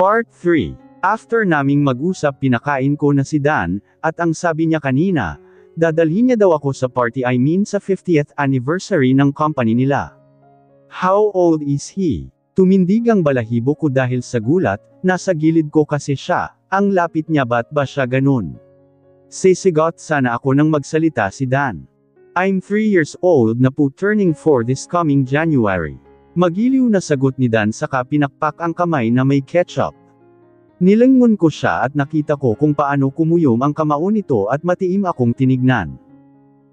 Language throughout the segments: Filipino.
Part 3. After naming mag-usap pinakain ko na si Dan, at ang sabi niya kanina, dadalhin niya daw ako sa party sa 50th anniversary ng company nila. How old is he? Tumindig ang balahibo ko dahil sa gulat, nasa gilid ko kasi siya, ang lapit niya ba't ba siya ganun? Sisigot sana ako nang magsalita si Dan. I'm 3 years old na po turning 4 this coming January. Magiliw na sagot ni Dan saka pinakpak ang kamay na may ketchup. Nilangon ko siya at nakita ko kung paano kumuyom ang kamao nito at matiim akong tinignan.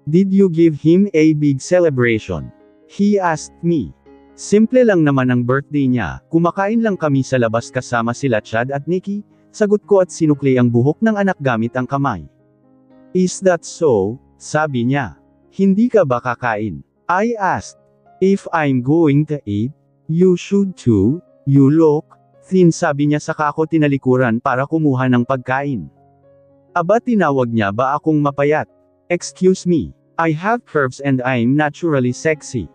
Did you give him a big celebration? He asked me. Simple lang naman ang birthday niya, kumakain lang kami sa labas kasama sila Chad at Nikki, sagot ko at sinukli ang buhok ng anak gamit ang kamay. Is that so? Sabi niya. Hindi ka ba kakain? I asked. If I'm going to eat, you should too, you look thin, sabi niya saka ako tinalikuran para kumuha ng pagkain. Aba, tinawag niya ba akong mapayat? Excuse me, I have curves and I'm naturally sexy.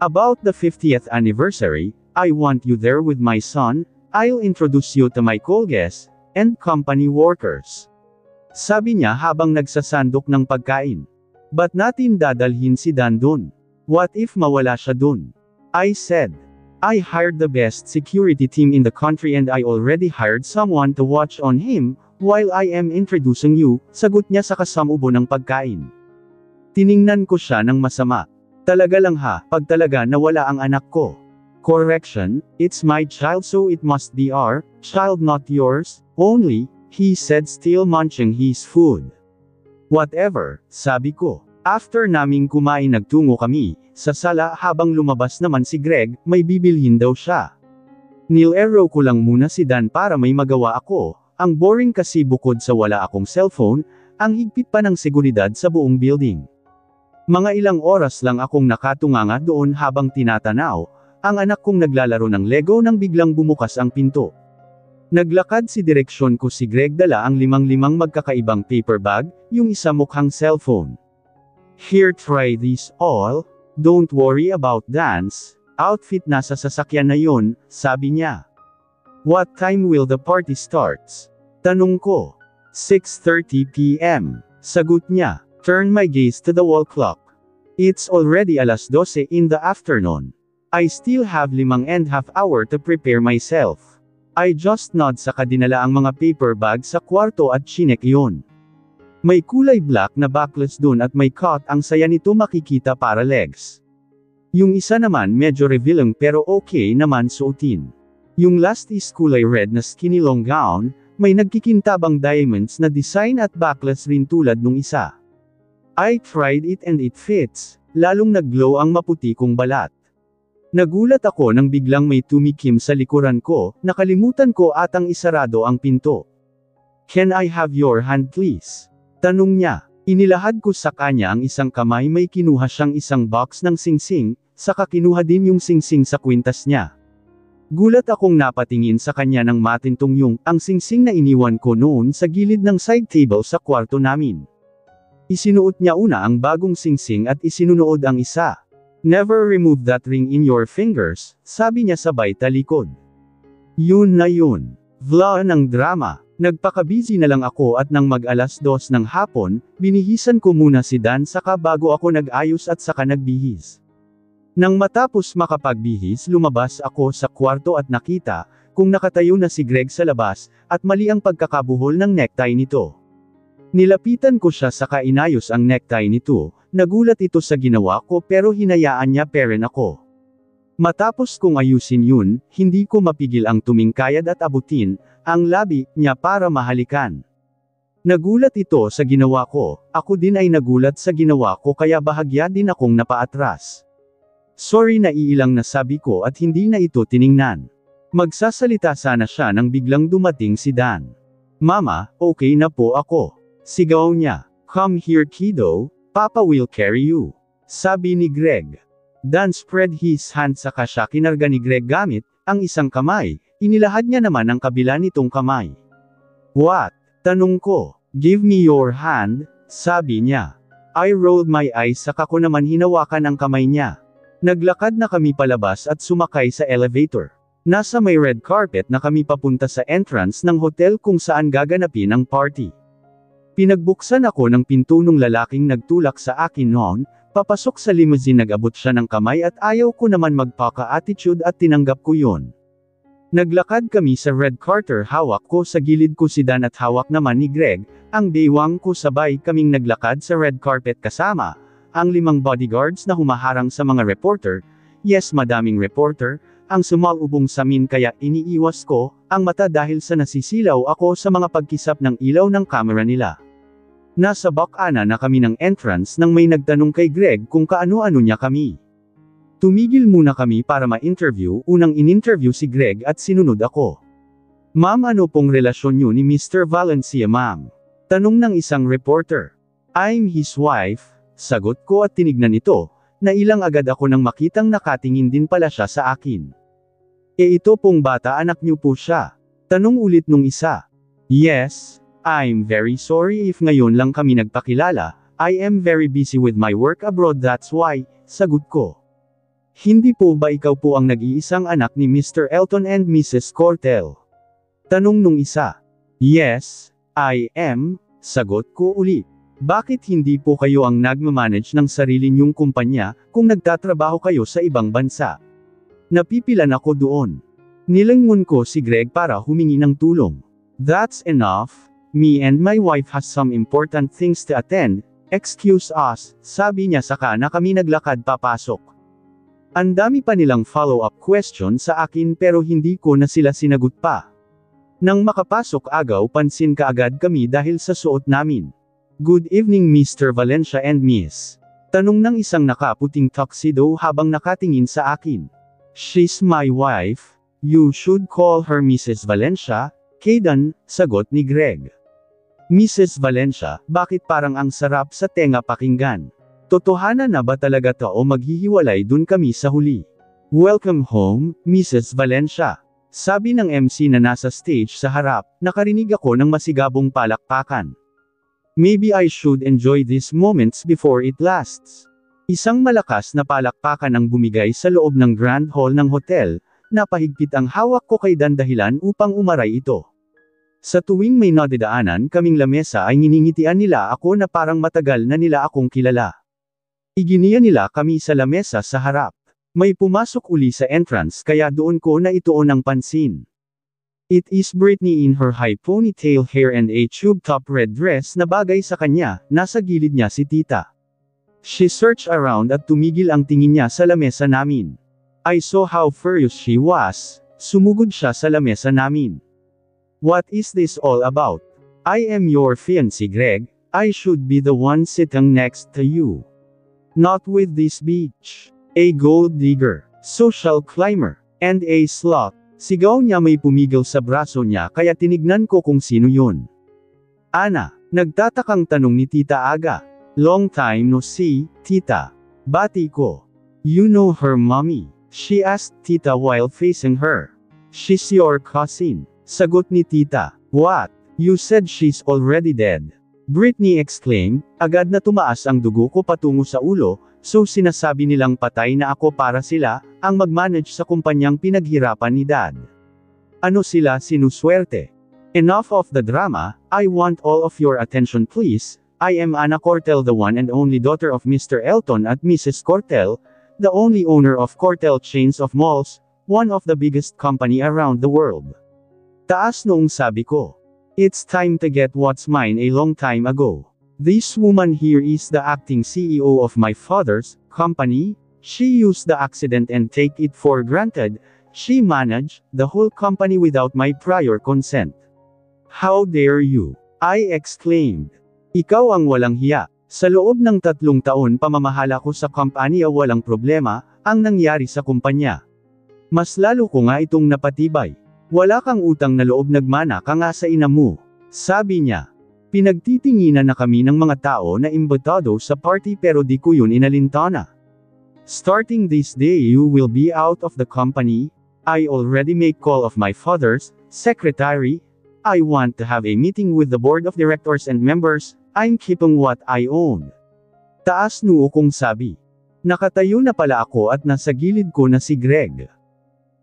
About the 50th anniversary, I want you there with my son, I'll introduce you to my co-guests, and company workers. Sabi niya habang nagsasandok ng pagkain. Ba't natin dadalhin si Dan dun? What if mawala siya dun? I said. I hired the best security team in the country and I already hired someone to watch on him, while I am introducing you, sagot niya sa kasamubo ng pagkain. Tiningnan ko siya ng masama. Talaga lang ha, pag talaga nawala ang anak ko. Correction, it's my child so it must be our child not yours, only, he said still munching his food. Whatever, sabi ko. After naming kumain nagtungo kami, sa sala habang lumabas naman si Greg, may bibilhin daw siya. Nilero ko lang muna si Dan para may magawa ako, ang boring kasi bukod sa wala akong cellphone, ang higpit pa ng seguridad sa buong building. Mga ilang oras lang akong nakatunganga doon habang tinatanaw, ang anak kong naglalaro ng Lego nang biglang bumukas ang pinto. Naglakad si direksyon ko si Greg dala ang 5 magkakaibang paper bag, yung isa mukhang cellphone. Here, try this all, don't worry about Dan's outfit, nasa sasakyan na yun, sabi niya. What time will the party starts? Tanong ko. 6:30 p.m. Sagot niya. Turn my gaze to the wall clock. It's already 12:00 in the afternoon. I still have 5.5 hours to prepare myself. I just nod saka dinala ang mga paper bag sa kwarto at chinek yun. May kulay black na backless dun at may cut, ang saya nito makikita para legs. Yung isa naman medyo revealing pero okay naman suotin. Yung last is kulay red na skinny long gown, may nagkikintabang diamonds na design at backless rin tulad nung isa. I tried it and it fits, lalong nag-glow ang maputi kong balat. Nagulat ako nang biglang may tumikim sa likuran ko, nakalimutan ko atang isarado ang pinto. Can I have your hand please? Tanong niya. Inilahad ko sa kanya ang isang kamay, may kinuha siyang isang box ng singsing, saka kinuha din yung singsing sa kwintas niya. Gulat akong napatingin sa kanya ng matintong yung, ang singsing na iniwan ko noon sa gilid ng side table sa kwarto namin. Isinuot niya una ang bagong singsing at isinunood ang isa. Never remove that ring in your fingers, sabi niya sabay talikod. Yun na yun. Vla ng drama. Nagpaka-busy na lang ako at nang mag-2:00 ng hapon, binihisan ko muna si Dan saka bago ako nag-ayos at saka nagbihis. Nang matapos makapagbihis lumabas ako sa kwarto at nakita, kung nakatayo na si Greg sa labas, at mali ang pagkakabuhol ng necktie nito. Nilapitan ko siya saka inayos ang necktie nito, nagulat ito sa ginawa ko pero hinayaan niya pa rin ako. Matapos kong ayusin yun, hindi ko mapigil ang tumingkayad at abutin, ang labi niya para mahalikan. Nagulat ito sa ginawa ko, ako din ay nagulat sa ginawa ko kaya bahagya din akong napaatras. Sorry na iilang na sabi ko at hindi na ito tiningnan. Magsasalita sana siya nang biglang dumating si Dan. Mama, okay na po ako. Sigaw niya. Come here kiddo, Papa will carry you. Sabi ni Greg. Dan spread his hand saka siya kinarga ni Greg gamit ang isang kamay, inilahad niya naman ang kabila nitong kamay. What? Tanong ko. Give me your hand, sabi niya. I rolled my eyes saka ko naman hinawakan ang kamay niya. Naglakad na kami palabas at sumakay sa elevator. Nasa may red carpet na kami papunta sa entrance ng hotel kung saan gaganapin ang party. Pinagbuksan ako ng pinto nung lalaking nagtulak sa akin noon, papasok sa limousine. Nag-abot siya ng kamay at ayaw ko naman magpaka-attitude at tinanggap ko yun. Naglakad kami sa red carpet, hawak ko sa gilid ko si Dan at hawak naman ni Greg, ang baywang ko. Sabay kaming naglakad sa red carpet kasama ang 5 bodyguards na humaharang sa mga reporter. Yes, madaming reporter ang sumalubong sa amin kaya iniiwas ko ang mata dahil sa nasisilaw ako sa mga pagkisap ng ilaw ng camera nila. Nasa bakana na kami ng entrance nang may nagtanong kay Greg kung kaano-ano niya kami. Tumigil muna kami para ma-interview. Unang in-interview si Greg at sinunod ako. Ma'am, ano pong relasyon niyo ni Mr. Valencia, ma'am? Tanong ng isang reporter. I'm his wife, sagot ko at tinignan ito. Nailang agad ako nang makitang nakatingin din pala siya sa akin. Ito pong bata, anak niyo po siya? Tanong ulit nung isa. Yes, I'm very sorry if ngayon lang kami nagpakilala, I am very busy with my work abroad, that's why, sagot ko. Hindi po ba ikaw po ang nag-iisang anak ni Mr. Elton and Mrs. Cortel? Tanong nung isa. Yes, I am, sagot ko ulit. Bakit hindi po kayo ang nagmamanage ng sarili niyong kumpanya, kung nagtatrabaho kayo sa ibang bansa? Napipilan ako doon. Nilingon ko si Greg para humingi ng tulong. That's enough, me and my wife has some important things to attend, excuse us, sabi niya saka na kami naglakad papasok. Ang dami pa nilang follow-up question sa akin pero hindi ko na sila sinagot pa. Nang makapasok agaw pansin kaagad kami dahil sa suot namin. Good evening Mr. Valencia and Miss. Tanong ng isang nakaputing tuxedo habang nakatingin sa akin. She's my wife, you should call her Mrs. Valencia, Kaydan, sagot ni Greg. Mrs. Valencia, bakit parang ang sarap sa tenga pakinggan? Totohanan na ba talaga to o maghihiwalay dun kami sa huli? Welcome home, Mrs. Valencia. Sabi ng MC na nasa stage sa harap, nakarinig ako ng masigabong palakpakan. Maybe I should enjoy these moments before it lasts. Isang malakas na palakpakan ang bumigay sa loob ng Grand Hall ng hotel, napahigpit ang hawak ko kay Dan dahilan upang umaray ito. Sa tuwing may nadidaanan kaming lamesa ay nginingitian nila ako na parang matagal na nila akong kilala. Iginiya nila kami sa lamesa sa harap. May pumasok uli sa entrance kaya doon ko na ituon ang pansin. It is Britney in her high ponytail hair and a tube-top red dress na bagay sa kanya. Nasa gilid niya si tita. She searched around at tumigil ang tingin niya sa lamesa namin. I saw how furious she was. Sumugod siya sa lamesa namin. What is this all about? I am your fiancé Greg, I should be the one sitting next to you. Not with this bitch. A gold digger, social climber, and a slut. Sigaw niya may pumigil sa braso niya kaya tinignan ko kung sino yun. Ana, nagtatakang tanong ni Tita Aga. Long time no see, tita. Bati ko. You know her mommy? She asked tita while facing her. She's your cousin. Sagot ni tita. What? You said she's already dead. Britney exclaimed, agad na tumaas ang dugo ko patungo sa ulo, so sinasabi nilang patay na ako para sila, ang mag-manage sa kumpanyang pinaghirapan ni Dad. Ano sila sinuswerte? Enough of the drama, I want all of your attention please. I am Ana Cortel, the one and only daughter of Mr. Elton at Mrs. Cortel, the only owner of Cortel chains of malls, one of the biggest company around the world. Taas noong sabi ko. It's time to get what's mine a long time ago. This woman here is the acting CEO of my father's company. She used the accident and take it for granted. She managed the whole company without my prior consent. How dare you? I exclaimed. Ikaw ang walang hiya. Sa loob ng 3 taon pamamahala ko sa kumpanya walang problema, ang nangyari sa kumpanya. Mas lalo ko nga itong napatibay. Wala kang utang na loob, nagmana ka nga sa ina mo. Sabi niya. Pinagtitinginan na kami ng mga tao na imbitado sa party pero di ko yun inalintana. Starting this day you will be out of the company. I already made call of my father's secretary. I want to have a meeting with the board of directors and members. I'm keeping what I own. Taas noo kong sabi. Nakatayo na pala ako at nasa gilid ko na si Greg.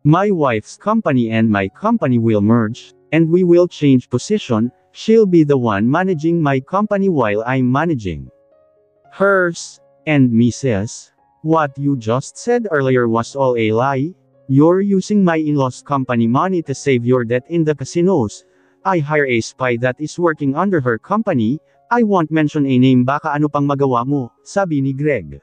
My wife's company and my company will merge, and we will change position. She'll be the one managing my company while I'm managing hers. And Mrs. What you just said earlier was all a lie. You're using my in-law's company money to save your debt in the casinos. I hire a spy that is working under her company. I won't mention a name, baka ano pang magawa mo, sabi ni Greg.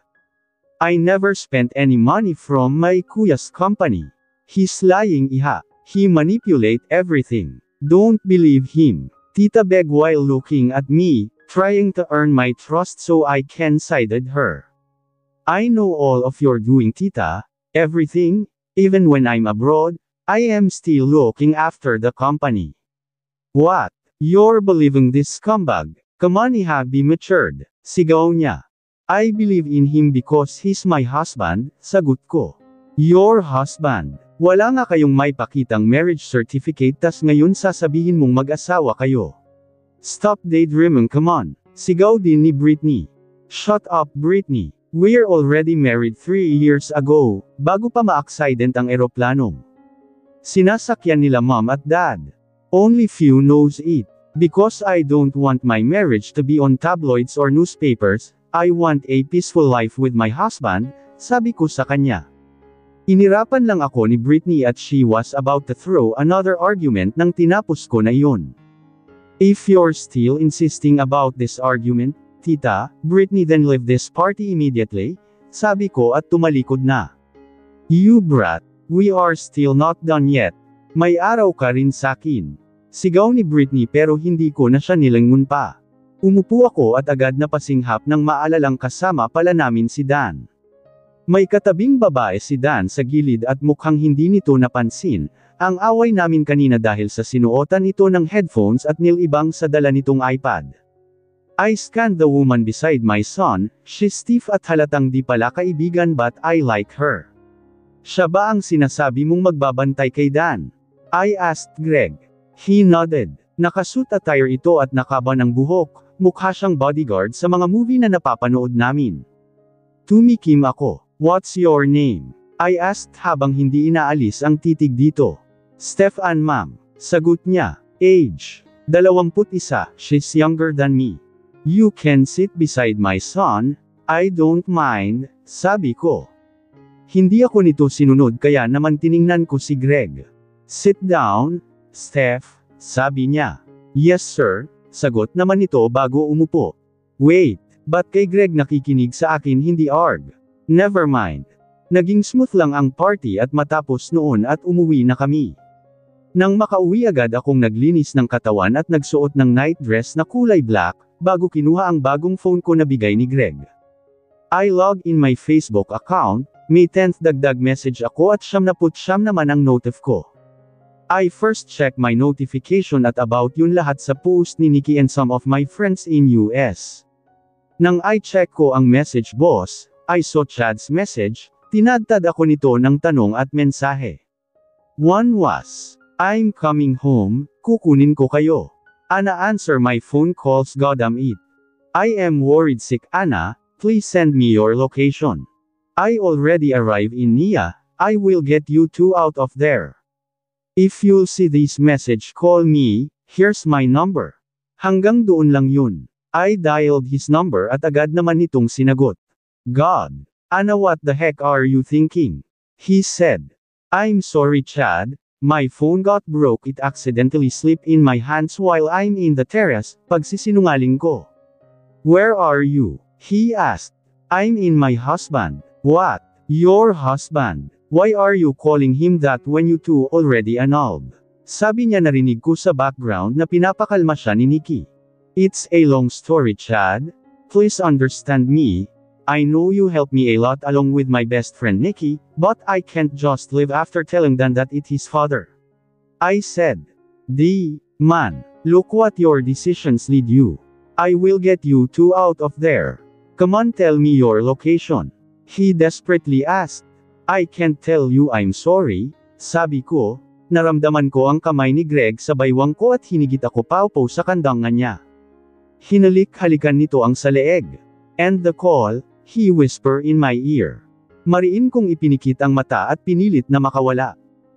I never spent any money from my kuya's company. He's lying, iha. He manipulate everything. Don't believe him. Tita begged while looking at me, trying to earn my trust so I can sided her. I know all of your doing, tita. Everything. Even when I'm abroad, I am still looking after the company. What? You're believing this scumbag? Come on, iha, be matured. Sigaw niya. I believe in him because he's my husband, sagot ko. Your husband? Wala nga kayong may pakitang marriage certificate tas ngayon sasabihin mong mag-asawa kayo. Stop daydreaming, come on. Sigaw din ni Britney. Shut up, Britney. We're already married 3 years ago, bago pa ma-accident ang eroplanong sinasakyan nila mom at dad. Only few knows it. Because I don't want my marriage to be on tabloids or newspapers, I want a peaceful life with my husband, sabi ko sa kanya. Inirapan lang ako ni Britney at she was about to throw another argument nang tinapos ko na yun. If you're still insisting about this argument, tita, Britney, then leave this party immediately, sabi ko at tumalikod na. You brat, we are still not done yet. May araw ka rin sakin. Sigaw ni Britney pero hindi ko na siya nilangon pa. Umupo ako at agad na pasinghap nang maalalang kasama pala namin si Dan. May katabing babae si Dan sa gilid at mukhang hindi nito napansin ang away namin kanina dahil sa sinuotan ito ng headphones at nilibang sa dala nitong iPad. I scanned the woman beside my son. She's stiff at halatang di pala kaibigan but I like her. Siya ba ang sinasabi mong magbabantay kay Dan? I asked Greg. He nodded. Nakasuit attire ito at nakaba ng buhok. Mukha siyang bodyguard sa mga movie na napapanood namin. Tumikim ako. What's your name? I asked habang hindi inaalis ang titig dito. Stefan, ma'am. Sagot niya. Age. 21. She's younger than me. You can sit beside my son. I don't mind, sabi ko. Hindi ako nito sinunod kaya naman tiningnan ko si Greg. Sit down, Steph, sabi niya. Yes sir, sagot naman nito bago umupo. Wait, ba't kay Greg nakikinig sa akin hindi arg? Never mind. Naging smooth lang ang party at matapos noon at umuwi na kami. Nang makauwi agad akong naglinis ng katawan at nagsuot ng night dress na kulay black, bago kinuha ang bagong phone ko na bigay ni Greg. I log in my Facebook account, May 10th dagdag message ako at 79 naman ang notif ko. I first check my notification at about yun lahat sa post ni Nikki and some of my friends in US. Nang I check ko ang message boss, I saw Chad's message, tinadtad ako nito ng tanong at mensahe. One was, I'm coming home, kukunin ko kayo. Ana answer my phone calls goddamn it. I am worried sick Ana, please send me your location. I already arrived in Nia, I will get you two out of there. If you'll see this message call me, here's my number. Hanggang doon lang yun. I dialed his number at agad naman nitong sinagot. God. Ana, what the heck are you thinking? He said. I'm sorry Chad. My phone got broke, it accidentally slipped in my hands while I'm in the terrace, pagsisinungaling ko. Where are you? He asked. I'm in my husband. What? Your husband? Why are you calling him that when you two already annulled? Sabi niya narinig ko sa background na pinapakalma siya ni Nikki. It's a long story Chad. Please understand me. I know you helped me a lot along with my best friend Nikki, but I can't just live after telling Dan that it's his father. I said. Man, look what your decisions lead you. I will get you two out of there. Come on, tell me your location. He desperately asked. I can't tell you, I'm sorry, sabi ko. Naramdaman ko ang kamay ni Greg sa baywang ko at hinigit ako paupo sa kandangan niya. Hinalik-halikan nito ang sa leeg. And the call, he whispered in my ear. Mariin kong ipinikit ang mata at pinilit na makawala.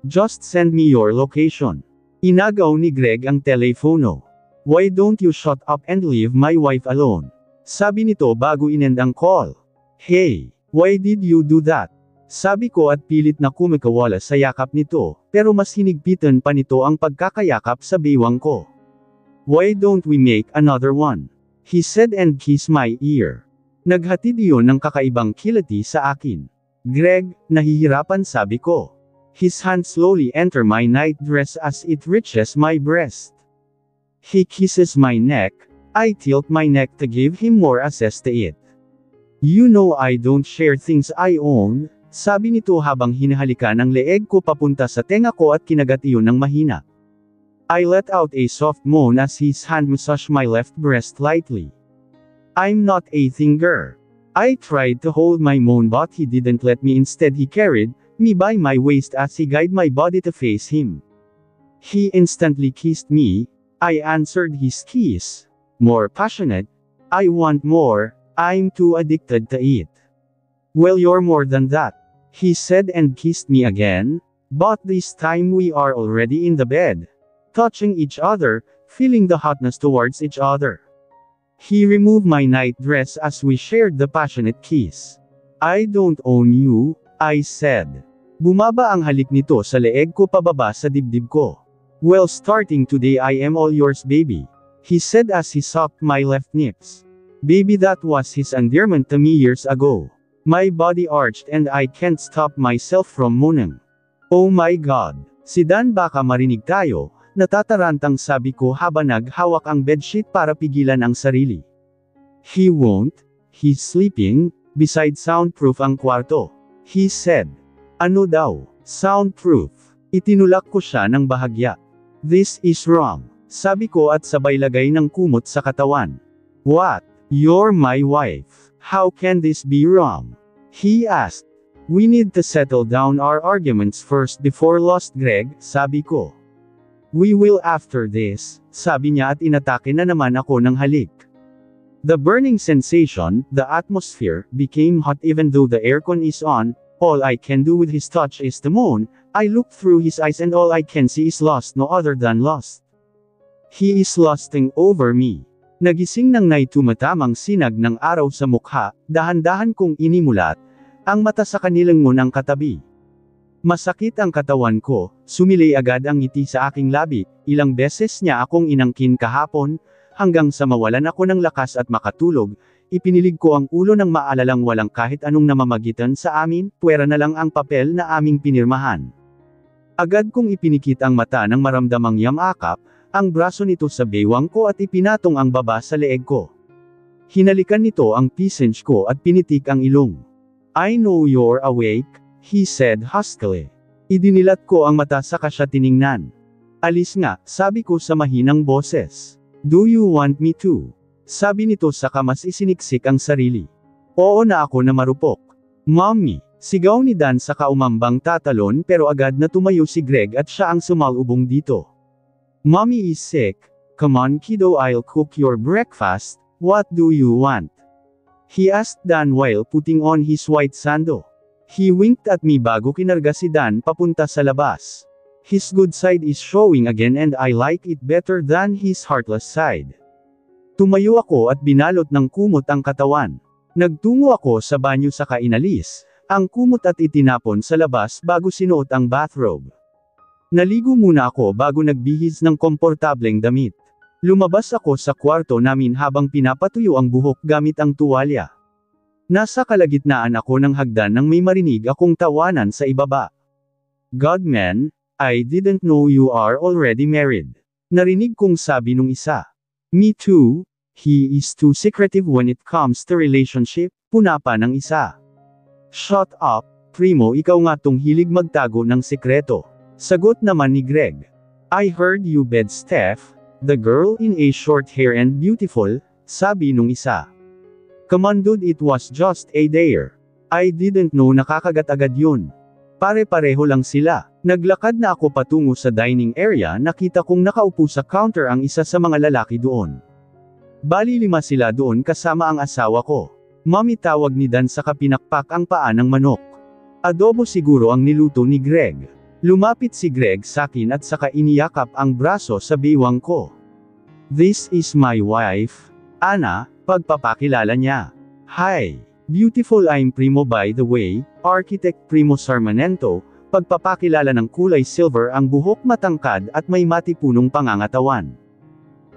Just send me your location. Inagaw ni Greg ang telepono. Why don't you shut up and leave my wife alone? Sabi nito bago inend ang call. Hey, why did you do that? Sabi ko at pilit na kumikawala sa yakap nito, pero mas hinigpitan pa nito ang pagkakayakap sa bewang ko. Why don't we make another one? He said and kissed my ear. Naghatid iyon ng kakaibang kilati sa akin. Greg, nahihirapan sabi ko. His hand slowly enter my nightdress as it reaches my breast. He kisses my neck. I tilt my neck to give him more access to it. You know I don't share things I own, sabi nito habang hinahalikan ang leeg ko papunta sa tenga ko at kinagat iyon ng mahina. I let out a soft moan as his hand massaged my left breast lightly. I'm not a thinger. I tried to hold my moan but he didn't let me. Instead he carried me by my waist as he guided my body to face him. He instantly kissed me. I answered his kiss. More passionate. I want more. I'm too addicted to it. Well, you're more than that. He said and kissed me again, but this time we are already in the bed. Touching each other, feeling the hotness towards each other. He removed my nightdress as we shared the passionate kiss. I don't own you, I said. Bumaba ang halik nito sa leeg ko pababa sa dibdib ko. Well, starting today I am all yours, baby. He said as he sucked my left nips. Baby, that was his endearment to me years ago. My body arched and I can't stop myself from mooning. Oh my God. Si Dan, baka marinig tayo, natatarantang sabi ko habang naghawak ang bedsheet para pigilan ang sarili. He won't. He's sleeping. Beside soundproof ang kwarto. He said. Ano daw? Soundproof. Itinulak ko siya ng bahagya. This is wrong. Sabi ko at sabay lagay ng kumot sa katawan. What? You're my wife. How can this be wrong? He asked. We need to settle down our arguments first before lost, Greg, sabi ko. We will after this, sabi niya at inatake na naman ako ng halik. The burning sensation, the atmosphere, became hot even though the aircon is on. All I can do with his touch is to moan. I look through his eyes and all I can see is lust, no other than lust. He is lusting over me. Nagising nang may tumatamang sinag ng araw sa mukha, dahan-dahan kong inimulat, ang mata sa kanilang ngunang katabi. Masakit ang katawan ko, sumilay agad ang ngiti sa aking labi, ilang beses niya akong inangkin kahapon, hanggang sa mawalan ako ng lakas at makatulog, ipinilig ko ang ulo ng maalalang walang kahit anong namamagitan sa amin, puwera na lang ang papel na aming pinirmahan. Agad kong ipinikit ang mata nang maramdamang yamakap, ang braso nito sa bewang ko at ipinatong ang baba sa leeg ko. Hinalikan nito ang pisenge ko at pinitik ang ilong. I know you're awake, he said huskily. Idinilat ko ang mata saka siya tiningnan. Alis nga, sabi ko sa mahinang boses. Do you want me to? Sabi nito saka mas isiniksik ang sarili. Oo na ako na marupok. Mommy, sigaw ni Dan saka umambang tatalon pero agad na tumayo si Greg at siya ang sumalubong dito. Mommy is sick. Come on kiddo, I'll cook your breakfast. What do you want? He asked Dan while putting on his white sando. He winked at me bago kinarga si Dan papunta sa labas. His good side is showing again and I like it better than his heartless side. Tumayo ako at binalot ng kumot ang katawan. Nagtungo ako sa banyo saka inalis ang kumot at itinapon sa labas bago sinuot ang bathrobe. Naligo muna ako bago nagbihis ng komportableng damit. Lumabas ako sa kwarto namin habang pinapatuyo ang buhok gamit ang tuwalya. Nasa kalagitnaan ako ng hagdan nang may marinig akong tawanan sa ibaba. God man, I didn't know you are already married. Narinig kong sabi nung isa. Me too, he is too secretive when it comes to relationship, punapa ng isa. Shut up, Primo, ikaw nga tong hilig magtago ng sekreto. Sagot naman ni Greg. I heard you bed Steph, the girl in a short hair and beautiful, sabi nung isa. Come on dude, it was just a dare. I didn't know nakakagat agad yun. Pare-pareho lang sila. Naglakad na ako patungo sa dining area, nakita kong nakaupo sa counter ang isa sa mga lalaki doon. Bali 5 sila doon kasama ang asawa ko. Mommy, tawag ni Dan sa kapinakpak ang paa ng manok. Adobo siguro ang niluto ni Greg. Lumapit si Greg sakin at saka iniyakap ang braso sa bewang ko. This is my wife, Ana, pagpapakilala niya. Hi, beautiful, I'm Primo by the way, Architect Primo Sarmanento, pagpapakilala ng kulay silver ang buhok, matangkad at may matipunong pangangatawan.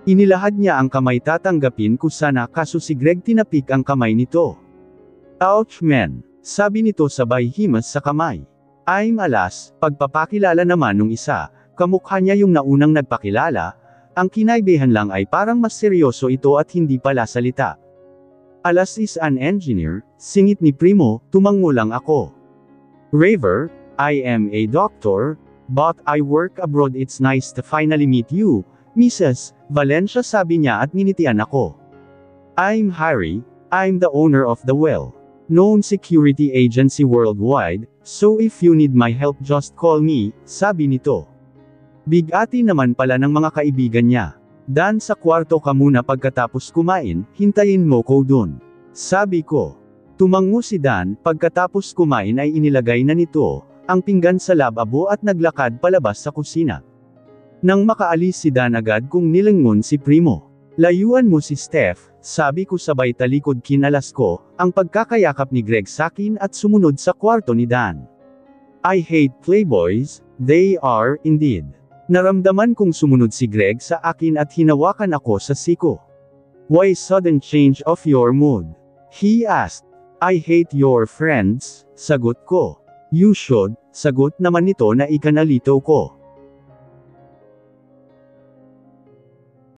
Inilahad niya ang kamay, tatanggapin ko sana, kaso si Greg tinapik ang kamay nito. Ouch man, sabi nito sabay himas sa kamay. I'm Alas, pagpapakilala naman nung isa, kamukha niya yung naunang nagpakilala, ang kinaibahan lang ay parang mas seryoso ito at hindi pala salita. Alas is an engineer, singit ni Primo, tumango lang ako. Raver, I am a doctor, but I work abroad, it's nice to finally meet you, Mrs. Valencia, sabi niya at nginitian ako. I'm Harry, I'm the owner of the well-known security agency worldwide, so if you need my help just call me, sabi nito. Bigati naman pala ng mga kaibigan niya. Dan, sa kwarto ka muna pagkatapos kumain, hintayin mo ko dun. Sabi ko. Tumango si Dan, pagkatapos kumain ay inilagay na nito ang pinggan sa lababo at naglakad palabas sa kusina. Nang makaalis si Dan, agad kong nilingon si Primo. Layuan mo si Steph, sabi ko sabay talikod kinalas ko ang pagkakayakap ni Greg sakin at sumunod sa kwarto ni Dan. I hate playboys, they are indeed. Naramdaman kong sumunod si Greg sa akin at hinawakan ako sa siko. Why sudden change of your mood? He asked. I hate your friends, sagot ko. You should, sagot naman nito na ikanalito ko.